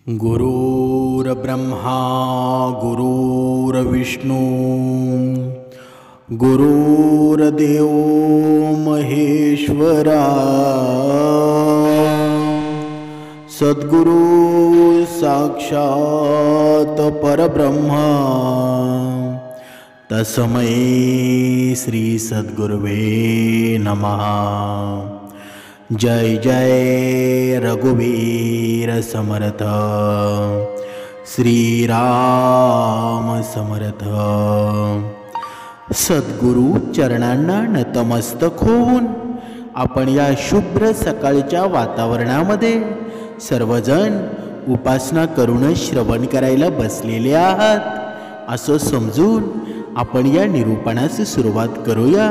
गुरुर्ब्रह्मा गुरुर्विष्णू गुरुर्देव महेश्वरा सद्गुरु साक्षात परब्रह्मा तस्मै श्री सद्गुरुवे नमः। जय जय रघुवीर समर्थ श्री राम समर्थ। सद्गुरु चरणांना नतमस्तक होऊन आपण या शुभ्र सकाळच्या वातावरणामध्ये सर्वजण उपासना करून श्रवण करायला बसलेले आहात असं समजून आपण या निरूपणास सुरुवात करूया।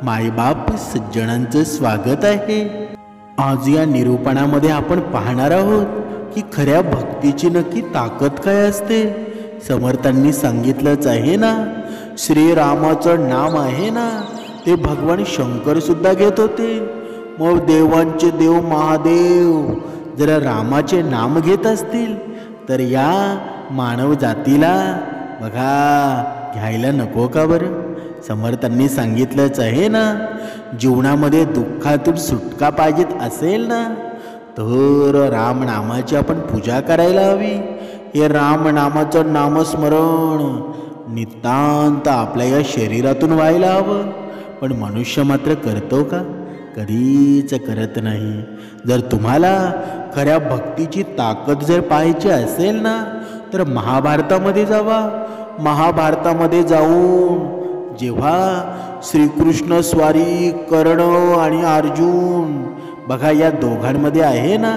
मायबाप सज्जनांचं स्वागत आहे। आज या निरूपणामध्ये आपण पाहणार आहोत की खऱ्या भक्तीची नक्की ताकद काय असते। समर्थांनी सांगितलंच आहे ना, श्रीरामाचं नाम आहे ना ते भगवान शंकर सुद्धा घेत होते। मग देवांचे देव महादेव जर रामाचे नाम घेत असतील तर या मानव जातीला बघा घ्यायला नको का बरं। समर्थांनी सांगितलंच आहे ना, जीवनामध्ये दुःखातून सुटका पाहिजेत असेल ना तर राम नामाची आपण पूजा करायला हवी। हे राम नामाचं नामस्मरण नितांत आपल्या या शरीरातून व्हायला हवं। पण मनुष्य मात्र करतो का? कधीच करत नाही। जर तुम्हाला खऱ्या भक्तीची ताकद जर पाहायची असेल ना तर महाभारतामध्ये जावा। महाभारतामध्ये जाऊन जेव्हा श्रीकृष्ण स्वारी कर्ण आणि अर्जुन बघा या दोघांमध्ये आहे ना,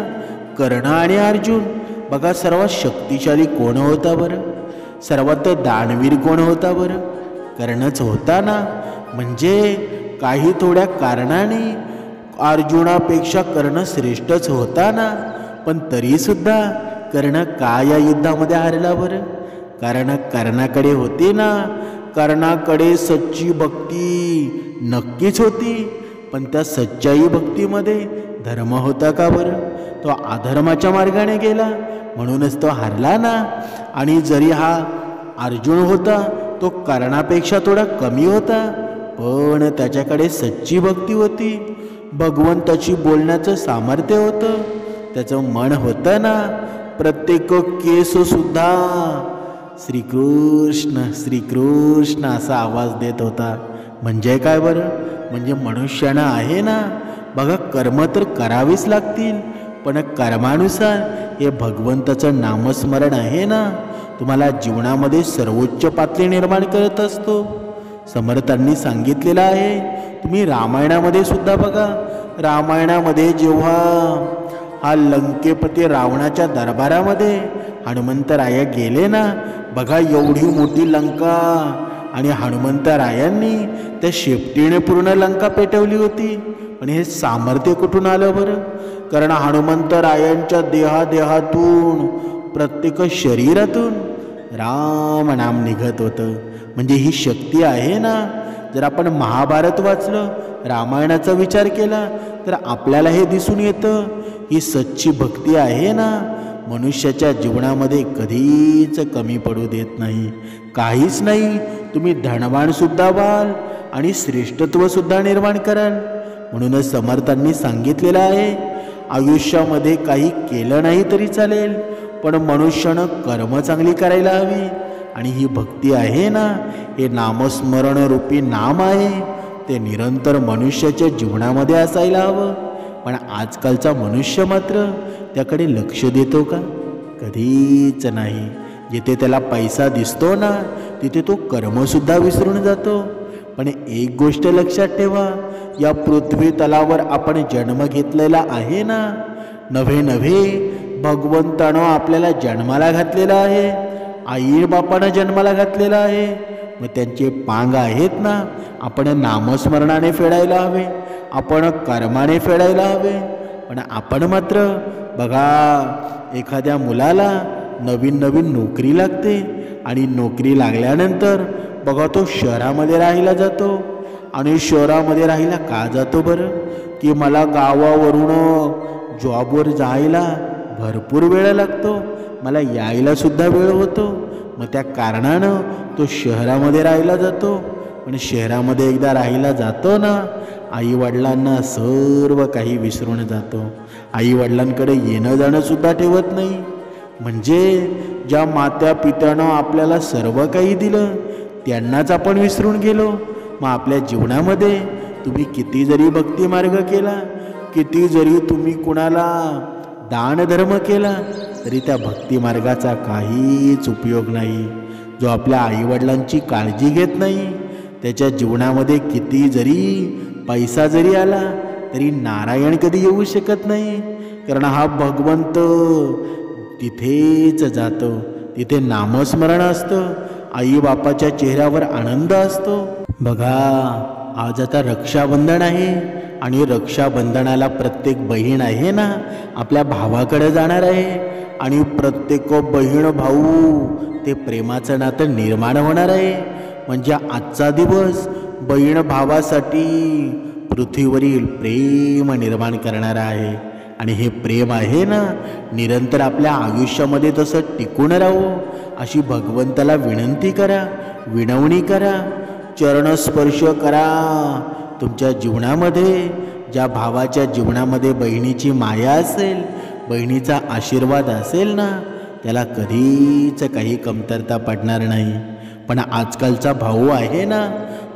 कर्ण आणि अर्जुन बघा सर्वात शक्तिशाली कोण होता बरं? सर्वात दानवीर कोण होता बरं? कर्णच होता ना। म्हणजे काही थोड्या कारणाने अर्जुनापेक्षा कर्ण श्रेष्ठच होता ना, पण तरी सुद्धा कर्ण का या युद्धामध्ये हारला बरं? कारण कर्णाकडे होती ना, कर्णाकडे सच्ची भक्ती नक्कीच होती, पण त्या सच्चाई भक्तीमध्ये धर्म होता का बरं? तो अधर्माच्या मार्गाने गेला म्हणूनच तो हारला ना। आणि जरी हा अर्जुन होता तो कर्णापेक्षा थोडा कमी होता, पण त्याच्याकडे सच्ची भक्ती होती, भगवंताची बोलण्याचं सामर्थ्य होतं, त्याचं मन होतं ना। प्रत्येक केस सुद्धा श्रीकृष्ण श्रीकृष्ण असा आवाज देत होता। म्हणजे काय बरं? म्हणजे मनुष्यानं आहे ना बघा कर्म तर करावीच लागतील, पण कर्मानुसार हे भगवंताचं नामस्मरण आहे ना तुम्हाला जीवनामध्ये सर्वोच्च पातळी निर्माण करत असतो। समर्थांनी सांगितलेलं आहे। तुम्ही रामायणामध्ये सुद्धा बघा, रामायणामध्ये जेव्हा हा लंकेपती रावणाच्या दरबारामध्ये हनुमंतराया गेले ना बघा, एवढी मोठी लंका आणि हनुमंतरायांनी त्या शेपटीने पूर्ण लंका पेटवली होती। पण हे सामर्थ्य कुठून आलं बरं? कारण हनुमंतरायांच्या देहातून प्रत्येक शरीरातून राम नाम निघत होतं। म्हणजे ही शक्ती आहे ना। जर आपण महाभारत वाचलं, रामायणाचा विचार केला तर आपल्याला हे दिसून येतं, ही सच्ची भक्ती आहे ना मनुष्याच्या जीवनामध्ये कधीच कमी पडू देत नाही। काहीच नाही, तुम्ही धनवान सुद्धा व्हाल आणि श्रेष्ठत्व सुद्धा निर्माण कराल। म्हणूनच समर्थांनी सांगितलेलं आहे, आयुष्यामध्ये काही केलं नाही तरी चालेल, पण मनुष्यानं कर्म चांगली करायला हवी। आणि ही भक्ती आहे ना, हे नामस्मरण रूपी नाम आहे, ते निरंतर मनुष्याच्या जीवनामध्ये असायला हवं। पण आजकालचा मनुष्य मात्र त्याकडे लक्ष देतो का? कधीच नाही। जिथे त्याला पैसा दिसतो ना तिथे तो कर्मसुद्धा विसरून जातो। पण एक गोष्ट लक्षात ठेवा, या पृथ्वी तलावर आपण जन्म घेतलेला आहे ना, नव्हे नव्हे भगवंतानं आपल्याला जन्माला घातलेला आहे, आई बापानं जन्माला घातलेला आहे। मग त्यांचे पांग आहेत ना आपण नामस्मरणाने फेडायला हवे, आपण कर्माने फेडायला हवे। पण आपण मात्र बघा, एखाद्या मुलाला नवीन नवीन नोकरी लागते आणि नोकरी लागल्यानंतर बघा तो शहरामध्ये राहायला जातो। आणि शहरामध्ये राहायला का जातो बरं? की मला गावावरून जॉबवर जायला भरपूर वेळ लागतो मला यायला सुद्धा वेळ होतो. मग त्या कारणानं तो शहरामध्ये राहायला जातो. पण शहरामध्ये एकदा राहायला जातो ना, आईवडिलांना सर्व काही विसरून जातो. आईवडिलांकडे येणं जाणं सुद्धा ठेवत नाही. म्हणजे ज्या मात्या पित्यानं आपल्याला सर्व काही दिलं त्यांनाच आपण विसरून गेलो. मग आपल्या जीवनामध्ये तुम्ही किती जरी भक्ती मार्ग केला, किती जरी तुम्ही कुणाला दानधर्म केला, तरी त्या भक्ती मार्गाचा काहीच उपयोग नाही. जो आपल्या आईवडिलांची काळजी घेत नाही, त्याच्या जीवनामध्ये किती जरी पैसा जरी आला तरी नारायण कधी येऊ शकत नाही. कारण हा भगवंत तिथेच जातो, तिथे नामस्मरण असतं, आई बापाच्या चेहऱ्यावर आनंद असतो. बघा, आज आता रक्षाबंधन आहे आणि रक्षाबंधनाला प्रत्येक बहीण आहे ना आपल्या भावाकडे जाणार आहे आणि प्रत्येक बहीण भाऊ ते प्रेमाचं नातं निर्माण होणार आहे. म्हणजे आजचा दिवस बहीण भावासाठी पृथ्वीवरील प्रेम निर्माण करणारा आहे. आणि हे प्रेम आहे ना निरंतर आपल्या आयुष्यामध्ये तसं टिकून राहू अशी भगवंताला विनंती करा, विनवणी करा, चरणस्पर्श करा. तुमच्या जीवनामध्ये ज्या भावाच्या जीवनामध्ये बहिणीची माया असेल, बहिणीचा आशीर्वाद असेल ना, त्याला कधीच काही कमतरता पडणार नाही. पण आजकालचा भाऊ आहे ना,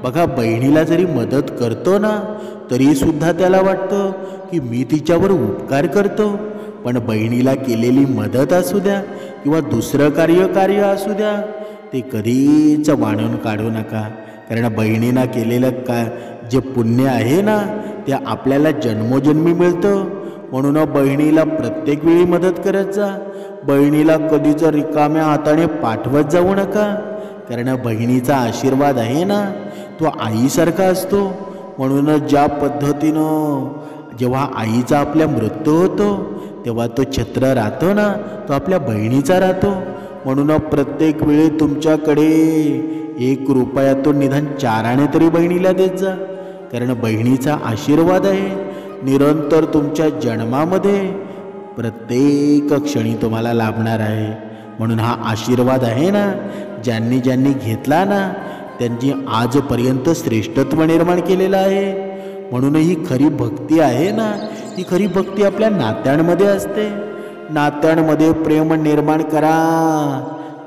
बघा, बहिणीला जरी मदत करतो ना तरीसुद्धा त्याला वाटतं की मी तिच्यावर उपकार करतो. पण बहिणीला केलेली मदत असू द्या किंवा दुसरं कार्य असू द्या, ते कधीच वाढून काढू नका. कारण बहिणीला केलेलं जे पुण्य आहे ना ते आपल्याला जन्मोजन्मी मिळतं. म्हणून बहिणीला प्रत्येक वेळी मदत करत जा. बहिणीला कधीच रिकाम्या हाताने पाठवत जाऊ नका. कारण बहिणीचा आशीर्वाद आहे ना तो आईसारखा असतो. म्हणून ज्या पद्धतीनं जेव्हा आईचा आपल्या मृत्यू होतो तेव्हा तो छत्र राहतो ना, तो आपल्या बहिणीचा राहतो. म्हणून प्रत्येक वेळी तुमच्याकडे 1 रुपयातून निदान 4 आणे तरी बहिणीला देत जा. कारण बहिणीचा आशीर्वाद आहे निरंतर तुमच्या जन्मामध्ये प्रत्येक क्षणी तुम्हाला लाभणार आहे. म्हणून हा आशीर्वाद आहे ना, ज्यांनी ज्यांनी घेतला ना त्यांची आजपर्यंत श्रेष्ठत्व निर्माण केलेलं आहे. म्हणून ही खरी भक्ती आहे ना, ही खरी भक्ती आपल्या नात्यांमध्ये असते. नात्यांमध्ये प्रेम निर्माण करा,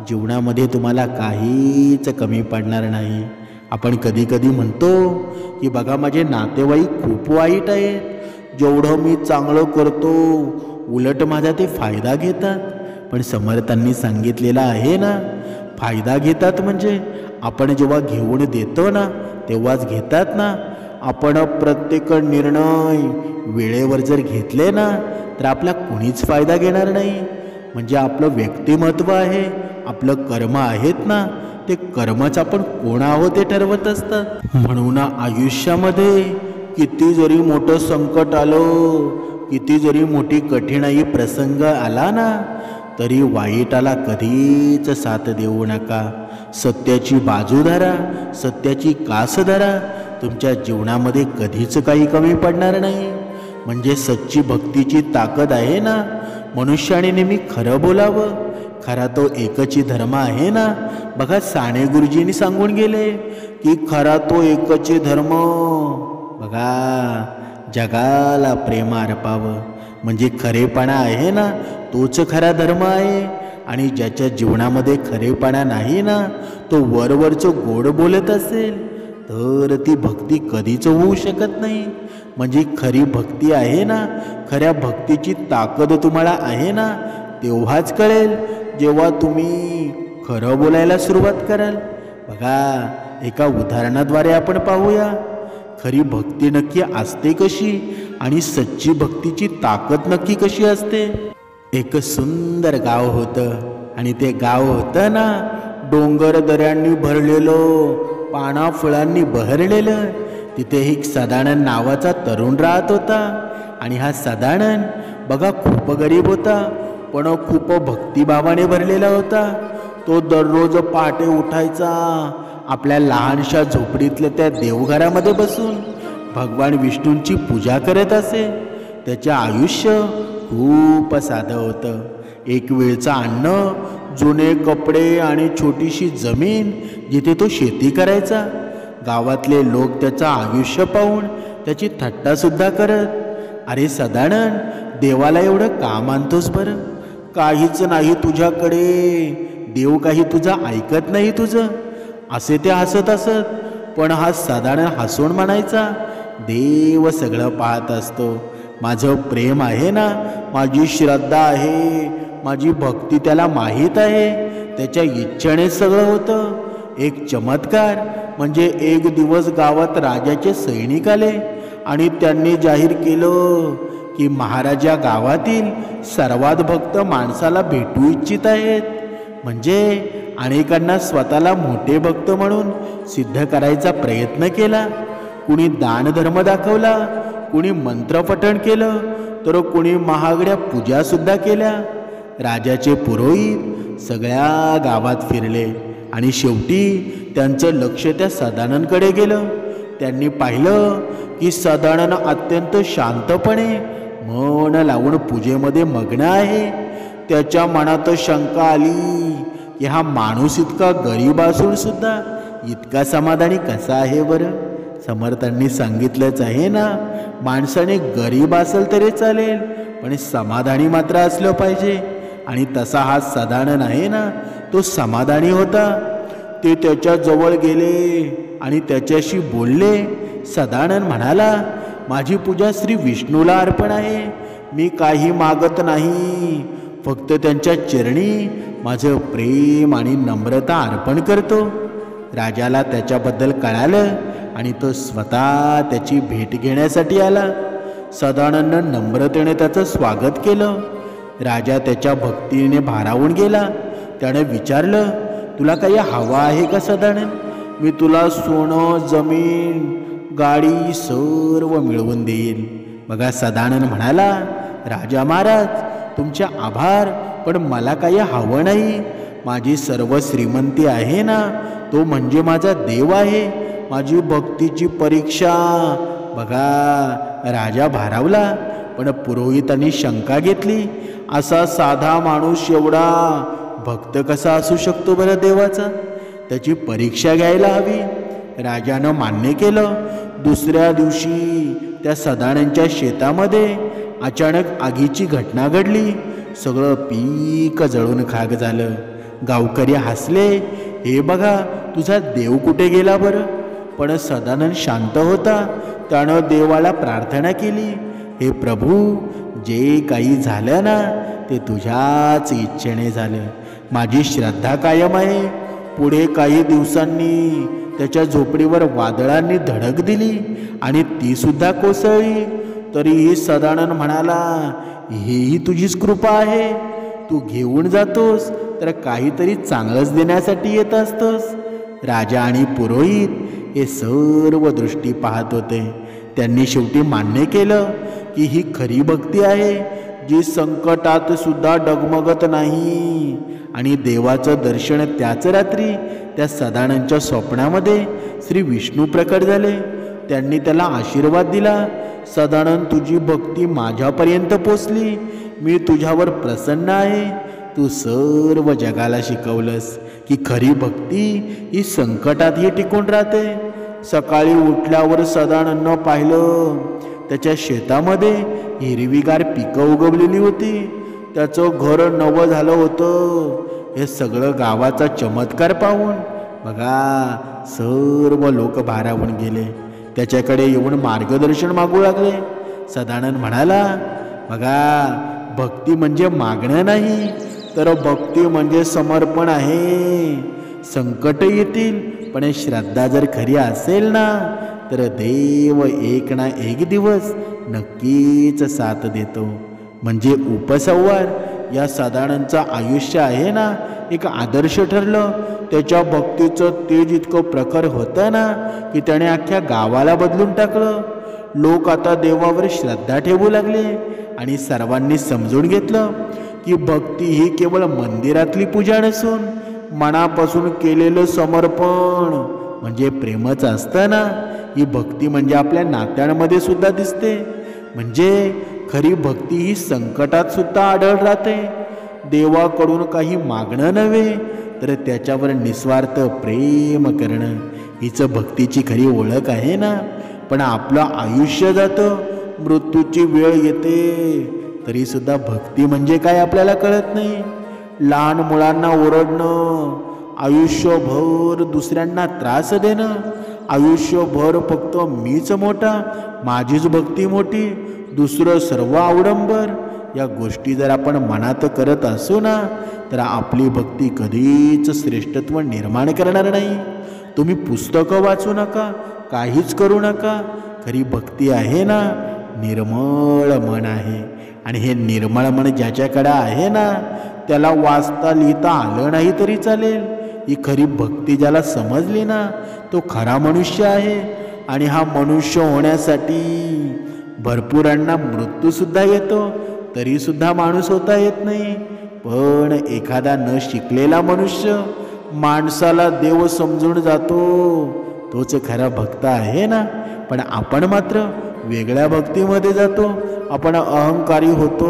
जीवनामध्ये तुम्हाला काहीच कमी पडणार नाही. आपण कधी कधी म्हणतो की बघा माझे नातेवाईक खूप वाईट आहेत, जेवढं मी चांगलं करतो उलट माझा ते फायदा घेतात. पण समर्थांनी सांगितलेलं आहे ना, फायदा घेतात म्हणजे आपण जेव्हा घेऊन देतो ना तेव्हाच घेतात ना. आपण प्रत्येक निर्णय वेळेवर जर घेतले ना तर आपला कोणीच फायदा घेणार नाही. म्हणजे आपलं व्यक्तिमत्व आहे, आपलं कर्म आहेत ना, ते कर्मच आपण कोण आहोत ते ठरवत असतात. म्हणून आयुष्यामध्ये किती जरी मोठं संकट आलं, किती जरी मोठी कठीणाई प्रसंग आला ना, तरी वाईटाला कधीच साथ देऊ नका. सत्याची बाजू धरा, सत्याची कास धरा. तुमच्या जीवनामध्ये कधीच काही कमी पडणार नाही. म्हणजे सच्ची भक्तीची ताकद आहे ना, मनुष्याने नेहमी खरं बोलावं. खरा तो एकची धर्म आहे ना. बघा, साने गुरुजींनी सांगून गेले की खरा तो एकची धर्म. बघा, जगाला प्रेम अर्पावं. म्हणजे खरेपणा आहे ना तोच खरा धर्म आहे. आणि ज्याच्या जीवनामध्ये खरेपणा नाही ना, तो वरवरचं गोड बोलत असेल तर ती भक्ती कधीच होऊ शकत नाही. म्हणजे खरी भक्ती आहे ना, खऱ्या भक्तीची ताकद तुम्हाला आहे ना तेव्हाच कळेल जेव्हा तुम्ही खरं बोलायला सुरुवात कराल. बघा, एका उदाहरणाद्वारे आपण पाहूया खरी भक्ती नक्की असते कशी आणि सच्ची भक्तीची ताकद नक्की कशी असते. एक सुंदर गाव होतं आणि ते गाव होतं ना डोंगर दऱ्यांनी भरलेलं, पाना फुलांनी बहरलेलं. तिथे एक सदानंद नावाचा तरुण राहत होता. आणि हा सदानंद बघा खूप गरीब होता पण खूप भक्तिभावाने भरलेला होता. तो दररोज पहाटे उठायचा, आपल्या लहानशा झोपडीतल्या त्या देवघरामध्ये बसून भगवान विष्णूंची पूजा करत असे. त्याचे आयुष्य खूप साधं होतं. एक वेळचं अन्न, जुने कपडे आणि छोटीशी जमीन जिथे तो शेती करायचा. गावातले लोक त्याचं आयुष्य पाहून त्याची थट्टासुद्धा करत. अरे सदानंद, देवाला एवढं का मानतोस बरं? काहीच नाही तुझ्याकडे, देव काही तुझं ऐकत नाही तुझं, असे ते हसत असत. पण हा सदानंद हसून म्हणायचा, देव सगळं पाहत असतो. माझं प्रेम आहे ना, माझी श्रद्धा आहे, माझी भक्ती त्याला माहीत आहे. त्याच्या इच्छेने सगळं होतं. एक चमत्कार म्हणजे एक दिवस गावात राजाचे सैनिक आले आणि त्यांनी जाहीर केलं की महाराज या गावातील सर्वात भक्त माणसाला भेटू इच्छित आहेत. म्हणजे अनेकांना स्वतःला मोठे भक्त म्हणून सिद्ध करायचा प्रयत्न केला. कुणी दानधर्म दाखवला, कुणी मंत्रपठण केलं, तर कुणी महागड्या पूजासुद्धा केल्या. राजाचे पुरोहित सगळ्या गावात फिरले आणि शेवटी त्यांचं लक्ष त्या सदानंदकडे गेलं. त्यांनी पाहिलं की सदानंद अत्यंत शांतपणे मन लावून पूजेमध्ये मग्न आहे. त्याच्या मनात शंका आली की हा माणूस इतका गरीब असून सुद्धा इतका समाधानी कसा आहे बरं? समर्थांनी सांगितलंच आहे ना, माणसाने गरीब असेल तरी चालेल, पण समाधानी मात्र असलं पाहिजे. आणि तसा हा सदानंद आहे ना, तो समाधानी होता. ते त्याच्या जवळ गेले आणि त्याच्याशी बोलले. सदानंद म्हणाला, माझी पूजा श्री विष्णूला अर्पण आहे. मी काही मागत नाही, फक्त त्यांच्या चरणी माझं प्रेम आणि नम्रता अर्पण करतो. राजाला त्याच्याबद्दल कळालं आणि तो स्वतः त्याची भेट घेण्यासाठी आला. सदानंद नम्रतेने त्याचं स्वागत केलं. राजा त्याच्या भक्तीने भारावून गेला. त्याने विचारलं, तुला काही हवं आहे का सदानंद? मी तुला सोनं, जमीन, गाडी सर्व मिळवून देईल. बघा सदानंद म्हणाला, राजा महाराज तुमचे आभार, पण मला काही हवं नाही. माझी सर्व श्रीमंती आहे ना, तो म्हणजे माझा देव आहे. माझी भक्तीची परीक्षा. बघा राजा भारावला. पण पुरोहितांनी शंका घेतली, असा साधा माणूस एवढा भक्त कसा असू शकतो बरं देवाचा? त्याची परीक्षा घ्यायला हवी. राजानं मान्य केलं. दुसऱ्या दिवशी त्या सदानंदच्या शेतामध्ये अचानक आगीची घटना घडली. सगळं पीक जळून खाक झालं. गावकरी हसले, हे बघा तुझा देव कुठे गेला बरं? पण सदानंद शांत होता. त्यानं देवाला प्रार्थना केली, हे प्रभू, जे काही झालं ना ते तुझ्याच इच्छेने झालं. माझी श्रद्धा कायम आहे. पुढे काही दिवसांनी त्याच्या झोपडीवर वादळांनी धडक दिली आणि ती सुद्धा कोसळली. तरीही सदानंद म्हणाला, हेही तुझीच कृपा आहे. तू घेऊन जातोस तर काहीतरी चांगलंच देण्यासाठी येत असतोस. राजा आणि पुरोहित हे सर्व दृष्टी पाहत होते. त्यांनी शेवटी मान्य केलं की ही खरी भक्ती आहे, जी संकटात सुद्धा डगमगत नाही. आणि देवाचं दर्शन त्याच रात्री त्या सदानंदच्या स्वप्नामध्ये श्री विष्णू प्रकट झाले. त्यांनी त्याला आशीर्वाद दिला, सदानंद तुझी भक्ती माझ्यापर्यंत पोचली. मी तुझ्यावर प्रसन्न आहे. तू सर्व जगाला शिकवलंस की खरी भक्ती ही संकटातही टिकून राहते. सकाळी उठल्यावर सदानंदनं पाहिलं, त्याच्या शेतामध्ये हिरवीगार पिकं उगवलेली होती. त्याचं घर नवं झालं होतं. हे सगळं गावाचा चमत्कार पाहून बघा सर्व लोक भारावून गेले. त्याच्याकडे येऊन मार्गदर्शन मागू लागले. सदानंद म्हणाला, बघा भक्ती म्हणजे मागणं नाही, तर भक्ती म्हणजे समर्पण आहे. संकट येतील, पण श्रद्धा जर खरी असेल ना, तर देव एक ना एक दिवस नक्कीच साथ देतो. म्हणजे उपसंहार या सदानंदचं आयुष्य आहे ना, एक आदर्श ठरलं. त्याच्या भक्तीचं तेज इतकं प्रखर होतं ना की त्याने अख्ख्या गावाला बदलून टाकलं. लोक आता देवावर श्रद्धा ठेवू लागले आणि सर्वांनी समजून घेतलं की भक्ती ही केवळ मंदिरातली पूजा नसून मनापासून केलेलं समर्पण म्हणजे प्रेमच असतं ना. ही भक्ती म्हणजे आपल्या नात्यांमध्ये सुद्धा दिसते. म्हणजे खरी भक्ती ही संकटात सुद्धा आढळ राहते. देवाकडून काही मागणं नव्हे, तर त्याच्यावर निस्वार्थ प्रेम करणं हीच भक्तीची खरी ओळख आहे ना. पण आपलं आयुष्य जातं, मृत्यूची वेळ येते, तरी सुद्धा भक्ती म्हणजे काय आपल्याला कळत नाही. लहान मुलांना ओरडणं, आयुष्यभर दुसऱ्यांना त्रास देणं, आयुष्यभर फक्त मीच मोठा, माझीच भक्ती मोठी, दुसरं सर्व अवडंबर, या गोष्टी जर आपण मनात करत असू ना, तर आपली भक्ती कधीच श्रेष्ठत्व निर्माण करणार नाही. तुम्ही पुस्तकं वाचू नका, काहीच करू नका. खरी भक्ती आहे ना, निर्मळ मन आहे. आणि हे निर्मळ मन ज्याच्याकडे आहे ना, त्याला वाचता लिहिता आलं नाही तरी चालेल. ही खरी भक्ती ज्याला समजली ना, तो खरा मनुष्य आहे. आणि हा मनुष्य होण्यासाठी भरपूरांना मृत्यूसुद्धा येतो, तरीसुद्धा माणूस होता येत नाही. पण एखादा न शिकलेला मनुष्य माणसाला देव समजून जातो, तोच खरा भक्त आहे ना. पण आपण मात्र वेगळ्या भक्तीमध्ये जातो, आपण अहंकारी होतो.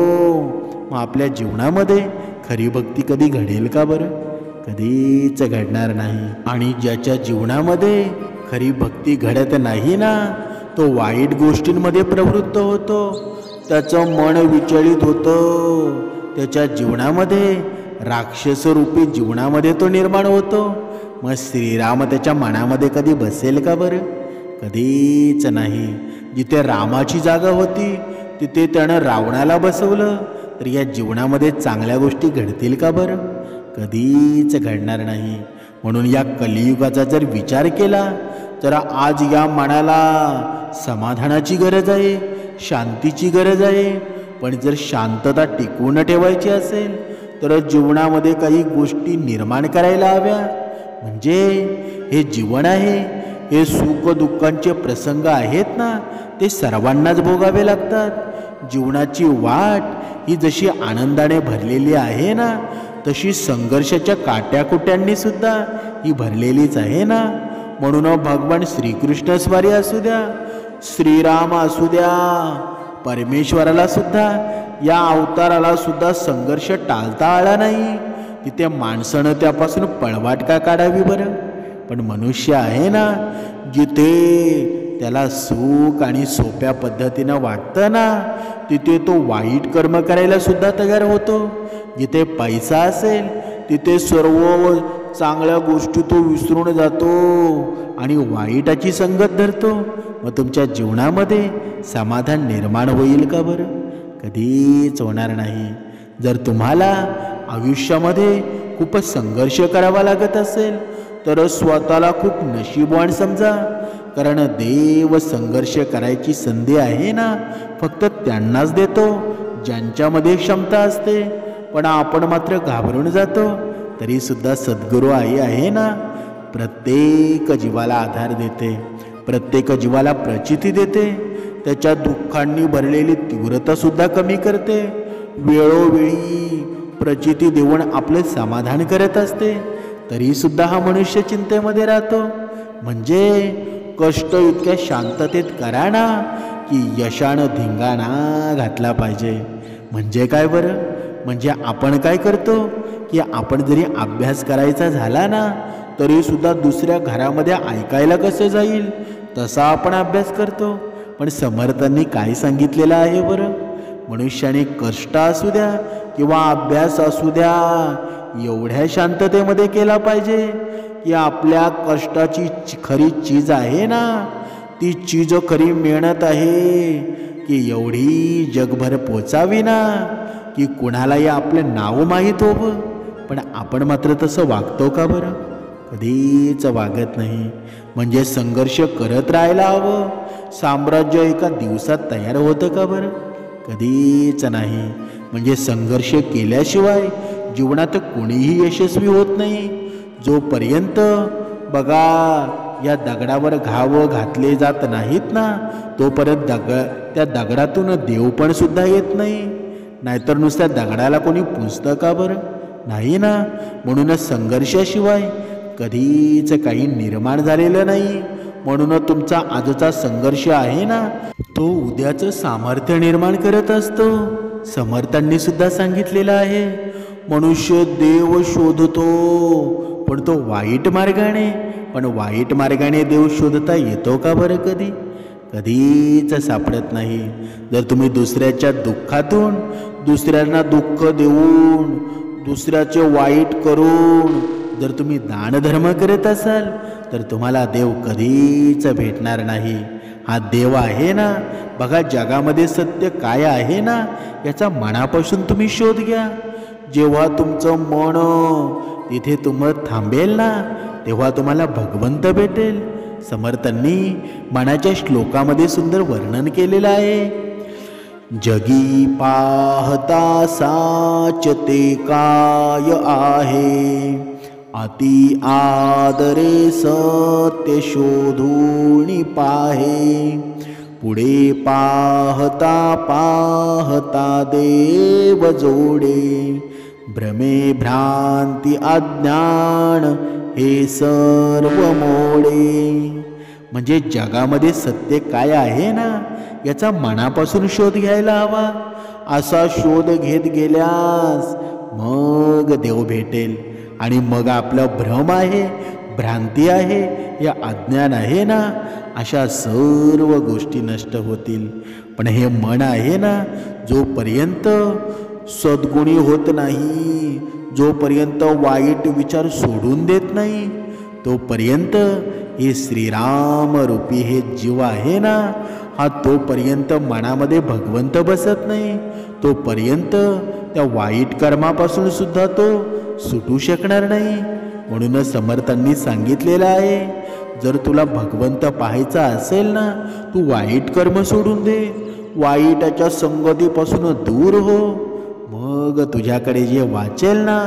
मग आपल्या जीवनामध्ये खरी भक्ती कधी घडेल का बरं? कधीच घडणार नाही. आणि ज्याच्या जीवनामध्ये खरी भक्ती घडत नाही ना, तो वाईट गोष्टींमध्ये प्रवृत्त होतो, त्याचं मन विचलित होतं, त्याच्या जीवनामध्ये राक्षसरूपी जीवनामध्ये तो निर्माण होतो. मग श्रीराम त्याच्या मनामध्ये कधी बसेल का बरं? कधीच नाही. जिथे रामाची जागा होती तिथे त्यानं रावणाला बसवलं, तर या जीवनामध्ये चांगल्या गोष्टी घडतील का बरं? कधीच घडणार नाही. म्हणून या कलियुगाचा जर विचार केला तर आज या मनाला समाधानाची गरज आहे, शांतीची गरज आहे. पण जर शांतता टिकवून ठेवायची असेल तर जीवनामध्ये काही गोष्टी निर्माण करायला हव्या. म्हणजे हे जीवन आहे, हे सुख दुःखांचे प्रसंग आहेत ना, ते सर्वांनाच भोगावे लागतात. जीवनाची वाट ही जशी आनंदाने भरलेली आहे ना, तशी संघर्षाच्या काट्याकुट्यांनी सुद्धा ही भरलेलीच आहे ना. म्हणून भगवान श्रीकृष्ण स्वारी असू द्या, श्रीराम असू द्या, परमेश्वराला सुद्धा या अवताराला सुद्धा संघर्ष टाळता आला नाही. तिथे माणसानं त्यापासून पळवाट का काढावी बरं? पण मनुष्य आहे ना, जिथे त्याला सुख आणि सोप्या पद्धतीनं वाटतं ना, तिथे तो वाईट कर्म करायला सुद्धा तयार होतो. जिथे पैसा असेल तिथे सर्व चांगल्या गोष्टी तो विसरून जातो आणि वाईटाची संगत धरतो. मग तुमच्या जीवनामध्ये समाधान निर्माण होईल का बरं? कधीच होणार नाही. जर तुम्हाला आयुष्यामध्ये खूप संघर्ष करावा लागत असेल तर स्वतःला खूप नशीबवान समजा. कारण देव संघर्ष करायची संधी आहे ना, फक्त त्यांनाच देतो ज्यांच्यामध्ये क्षमता असते. पण आपण मात्र घाबरून जातो. तरी सुद्धा सद्गुरू आई आहे ना, प्रत्येक जीवाला आधार देते, प्रत्येक जीवाला प्रचिती देते, त्याच्या दुःखांनी भरलेली तीव्रता सुद्धा कमी करते, वेळोवेळी प्रचिती देऊन आपले समाधान करत असते. तरी सुद्धा हा मनुष्य चिंतेमध्ये राहतो. म्हणजे कष्ट इतक्या शांततेत करा ना की यशानं धिंगाणा घातला पाहिजे. म्हणजे काय बरं? म्हणजे आपण काय करतो की आपण जरी अभ्यास करायचा झाला ना, तरी सुद्धा दुसऱ्या घरामध्ये ऐकायला कसं जाईल तसा आपण अभ्यास करतो. पण समर्थांनी काय सांगितलेलं आहे बरं? मनुष्याने कष्ट असू द्या किंवा अभ्यास असू द्या, एवढ्या शांततेमध्ये केला पाहिजे की आपल्या कष्टाची खरी चीज आहे ना, ती चीज खरी मेहनत आहे की एवढी जगभर पोचावी ना की कुणालाही आपलं नाव माहीत होवं. पण आपण मात्र तसं वागतो का बरं? कधीच वागत नाही. म्हणजे संघर्ष करत राहायला हवं. साम्राज्य एका दिवसात तयार होतं का बरं? कधीच नाही. म्हणजे संघर्ष केल्याशिवाय जीवनात कोणीही यशस्वी होत नाही. जोपर्यंत बघा या दगडावर घाव घातले जात नाहीत ना, तोपर्यंत त्या दगडातून देव पण सुद्धा येत नाही. नाहीतर नुसत्या दगडाला कोणी पुजतं का बरं? नाही ना. म्हणूनच संघर्षाशिवाय कधीच काही निर्माण झालेलं नाही. म्हणून तुमचा आजचा संघर्ष आहे ना, तो उद्याचं सामर्थ्य निर्माण करत असतो. समर्थांनी सुद्धा सांगितलेलं आहे, मनुष्य देव शोधतो, पण तो वाईट मार्गाने. पण वाईट मार्गाने देव शोधता येतो का बरं? कधीच सापडत नाही. जर तुम्ही दुसऱ्याच्या दुःखातून, दुसऱ्यांना दुःख देऊन, दुसऱ्याचे वाईट करून जर तुम्ही दानधर्म करत असाल तर तुम्हाला देव कधीच भेटणार नाही. हा देव आहे ना, बघा जगामध्ये सत्य काय आहे ना, याचा मनापासून तुम्ही शोध घ्या. जेव्हा तुमचं मन तिथे थांबेल ना, तेव्हा तुम्हाला भगवंत भेटेल. समर्थांनी मनाच्या श्लोकामध्ये सुंदर वर्णन केलेलं आहे. जगी पाहता साच ते काय आहे, अति आदरे सत्य शोधून पाहे. पुढे पाहता पाहता देव जोडे, भ्रमे भ्रांती अज्ञान हे सर्व मोडे. म्हणजे जगामध्ये सत्य काय आहे ना, याचा मनापासून शोध घ्यायला हवा. असा शोध घेत गेल्यास मग देव भेटेल. आणि मग आपला भ्रम आहे, भ्रांती आहे, या अज्ञान आहे ना, अशा सर्व गोष्टी नष्ट होतील. पण हे मन आहे ना, जोपर्यंत सद्गुणी होत नाही, जोपर्यंत वाईट विचार सोडून देत नाही, तोपर्यंत हे श्रीराम रूपी हे जीव आहे ना, हा तोपर्यंत मनामध्ये भगवंत बसत नाही. तोपर्यंत त्या वाईट कर्मापासून सुद्धा तो सुटू शकणार नाही. म्हणूनच समर्थांनी सांगितलेलं आहे, जर तुला भगवंत पाहायचा असेल ना, तू वाईट कर्म सोडून दे, वाईटाच्या संगतीपासून दूर हो. मग तुझ्याकडे जे वाचेल ना,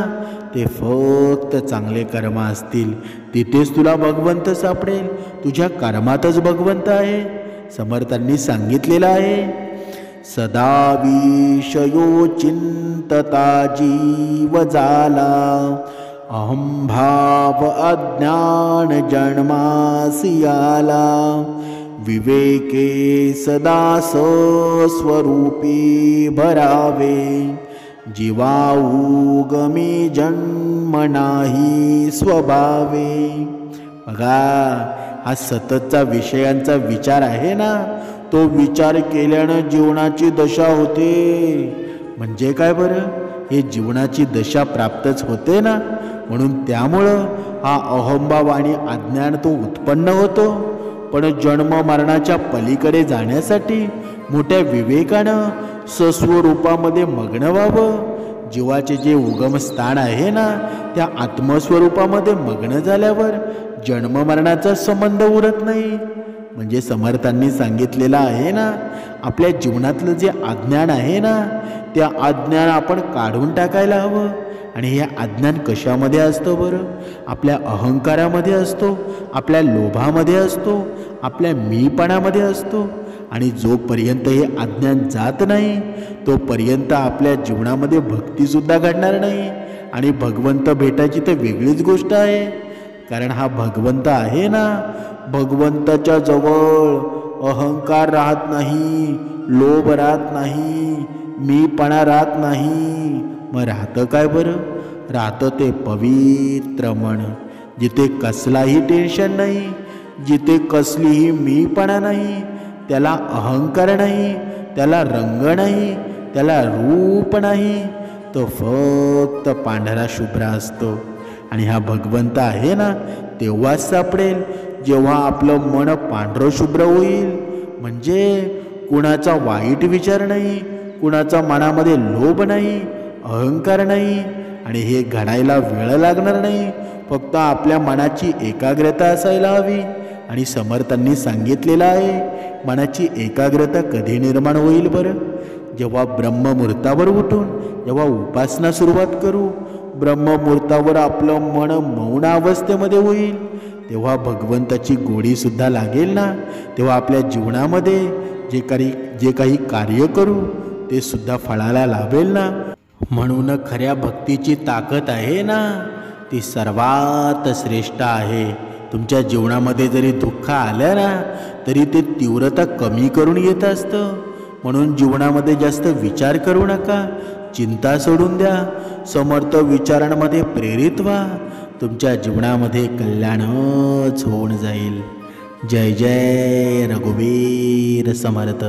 ते फक्त चांगले कर्म असतील. तिथेच तुला भगवंत सापडेल. तुझ्या कर्मातच भगवंत आहे. समर्थांनी सांगितलेलं आहे, सदा विषयो चिंतता जीव झाला, अहंभाव अज्ञान जन्मासी आला. विवेके सदा स्वरूपी भरावे, जीवा उगमी जन्म नाही स्वभावे. बघा, हा सततचा विषयांचा विचार आहे ना, तो विचार केल्यानं जीवनाची दशा होते. म्हणजे काय बरं? हे जीवनाची दशा प्राप्तच होते ना. म्हणून त्यामुळं हा अहंभाव आणि अज्ञान तो उत्पन्न होतो. पण जन्म मरणाच्या पलीकडे जाण्यासाठी मोठ्या विवेकानं सस्वरूपामध्ये मग्न व्हावं. जीवाचे जे उगम स्थान आहे ना, त्या आत्मस्वरूपामध्ये मग्न झाल्यावर जन्म मरणाचा संबंध उरत नाही. म्हणजे समर्थांनी सांगितलेलं आहे ना, आपल्या जीवनातलं जे अज्ञान आहे ना, त्या अज्ञान आपण काढून टाकायला हवं. आणि हे अज्ञान कशामध्ये असतं बरं? आपल्या अहंकारामध्ये असतो, आपल्या लोभामध्ये असतो, आपल्या मीपणामध्ये असतो. आणि जोपर्यंत हे अज्ञान जात नाही, तोपर्यंत आपल्या जीवनामध्ये भक्तीसुद्धा घडणार नाही. आणि भगवंत भेटायची तर वेगळीच गोष्ट आहे. कारण हा भगवंत आहे ना, भगवंताच्या जवळ अहंकार राहत नाही, लोभ राहत नाही, मीपणा राहत नाही. मग राहतं काय बरं? राहतं ते पवित्र मन, जिथे कसलाही टेन्शन नाही, जिथे कसलीही मीपणा नाही, त्याला अहंकार नाही, त्याला रंग नाही, त्याला रूप नाही. तो फक्त पांढरा शुभ्र असतो. आणि हा भगवंत आहे ना, तेव्हाच सापडेल जेव्हा आपलं मन पांढरं शुभ्र होईल. म्हणजे कुणाचा वाईट विचार नाही, कुणाचा मनामध्ये लोभ नाही, अहंकार नाही. आणि हे घडायला वेळ लागणार नाही, फक्त आपल्या मनाची एकाग्रता असायला हवी. आणि समर्थांनी सांगितलेलं आहे, मनाची एकाग्रता कधी निर्माण होईल बरं? जेव्हा ब्रह्ममुहूर्तावर उठून जेव्हा उपासना सुरुवात करू, ब्रह्ममुहूर्तावर आपलं मन मौन अवस्थेमध्ये होईल, तेव्हा भगवंताची गोडीसुद्धा लागेल ना. तेव्हा आपल्या जीवनामध्ये जे काही कार्य करू ते सुद्धा फळाला लाभेल ना. म्हणून खऱ्या भक्तीची ताकद आहे ना, ती सर्वात श्रेष्ठ आहे. तुमच्या जीवनामध्ये जरी दुःख आलं ना, तरी ते तीव्रता कमी करून येत असतं. म्हणून जीवनामध्ये जास्त विचार करू नका, चिंता सोडून द्या, समर्थ विचारांमध्ये प्रेरित व्हा. तुमच्या जीवनामध्ये कल्याणच होऊन जाईल. जय जय रघुवीर समर्थ.